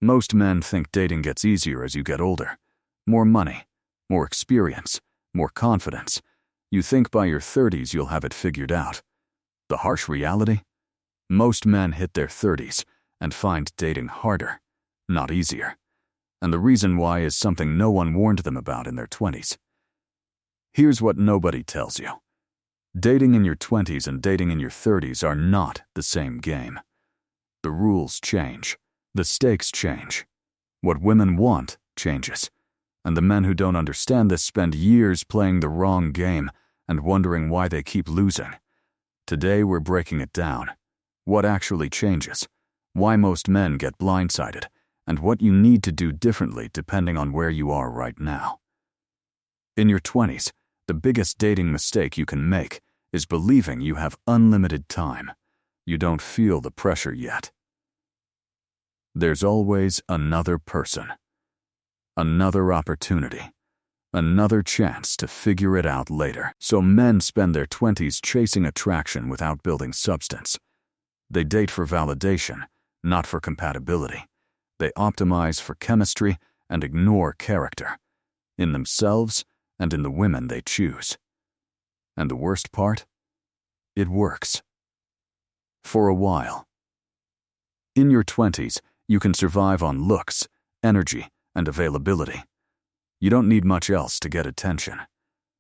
Most men think dating gets easier as you get older. More money, more experience, more confidence. You think by your 30s you'll have it figured out. The harsh reality? Most men hit their 30s and find dating harder, not easier. And the reason why is something no one warned them about in their 20s. Here's what nobody tells you. Dating in your 20s and dating in your 30s are not the same game. The rules change. The stakes change. What women want changes. And the men who don't understand this spend years playing the wrong game and wondering why they keep losing. Today we're breaking it down. What actually changes, why most men get blindsided, and what you need to do differently depending on where you are right now. In your 20s, the biggest dating mistake you can make is believing you have unlimited time. You don't feel the pressure yet. There's always another person, another opportunity, another chance to figure it out later. So men spend their 20s chasing attraction without building substance. They date for validation, not for compatibility. They optimize for chemistry and ignore character, in themselves and in the women they choose. And the worst part? It works. For a while. In your 20s, you can survive on looks, energy, and availability. You don't need much else to get attention.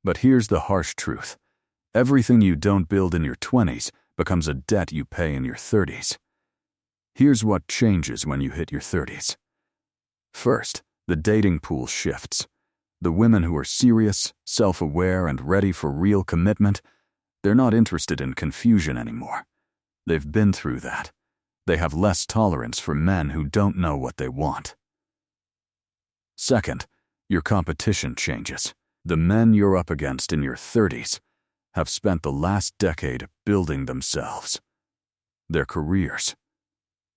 But here's the harsh truth. Everything you don't build in your 20s becomes a debt you pay in your 30s. Here's what changes when you hit your 30s. First, the dating pool shifts. The women who are serious, self-aware, and ready for real commitment, they're not interested in confusion anymore. They've been through that. They have less tolerance for men who don't know what they want. Second, your competition changes. The men you're up against in your 30s have spent the last decade building themselves, their careers,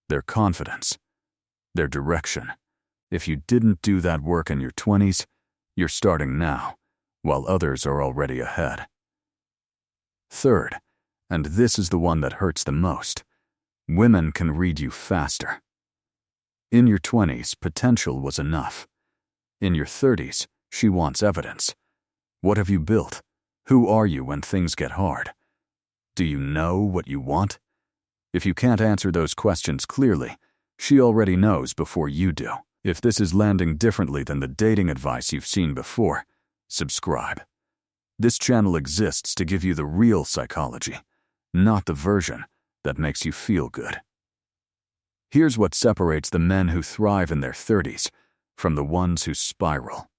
their confidence, their direction. If you didn't do that work in your 20s, you're starting now, while others are already ahead. Third, and this is the one that hurts the most, women can read you faster. In your 20s, potential was enough. In your 30s, she wants evidence. What have you built? Who are you when things get hard? Do you know what you want? If you can't answer those questions clearly, she already knows before you do. If this is landing differently than the dating advice you've seen before, subscribe. This channel exists to give you the real psychology, not the version that makes you feel good. Here's what separates the men who thrive in their 30s from the ones who spiral.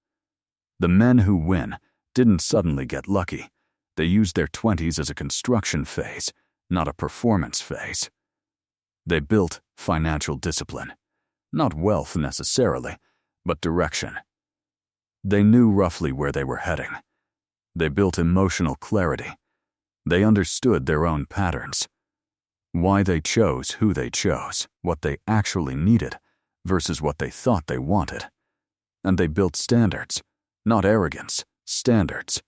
The men who win didn't suddenly get lucky. They used their 20s as a construction phase, not a performance phase. They built financial discipline. Not wealth necessarily, but direction. They knew roughly where they were heading. They built emotional clarity. They understood their own patterns. Why they chose who they chose, what they actually needed versus what they thought they wanted. And they built standards, not arrogance, standards.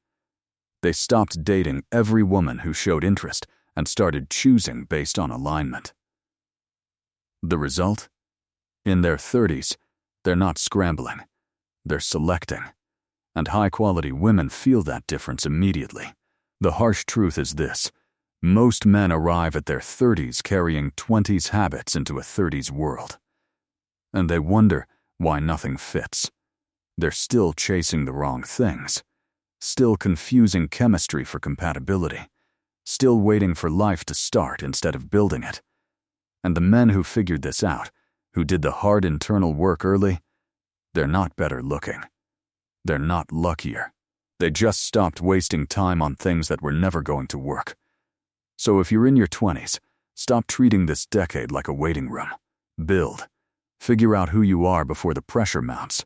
They stopped dating every woman who showed interest and started choosing based on alignment. The result? In their 30s, they're not scrambling, they're selecting. And high-quality women feel that difference immediately. The harsh truth is this. Most men arrive at their 30s carrying 20s habits into a 30s world. And they wonder why nothing fits. They're still chasing the wrong things, still confusing chemistry for compatibility, still waiting for life to start instead of building it. And the men who figured this out, who did the hard internal work early, they're not better looking. They're not luckier. They just stopped wasting time on things that were never going to work. So if you're in your 20s, stop treating this decade like a waiting room. Build. Figure out who you are before the pressure mounts.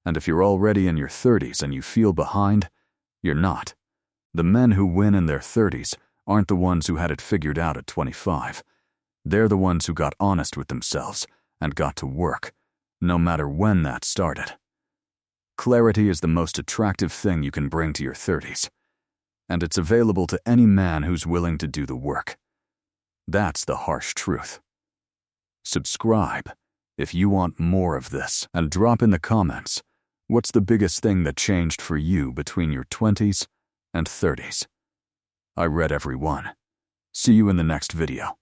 And if you're already in your 30s and you feel behind, you're not. The men who win in their 30s aren't the ones who had it figured out at 25. They're the ones who got honest with themselves and got to work, no matter when that started. Clarity is the most attractive thing you can bring to your 30s, and it's available to any man who's willing to do the work. That's the harsh truth. Subscribe If you want more of this, and drop in the comments, what's the biggest thing that changed for you between your 20s and 30s? I read every one. See you in the next video.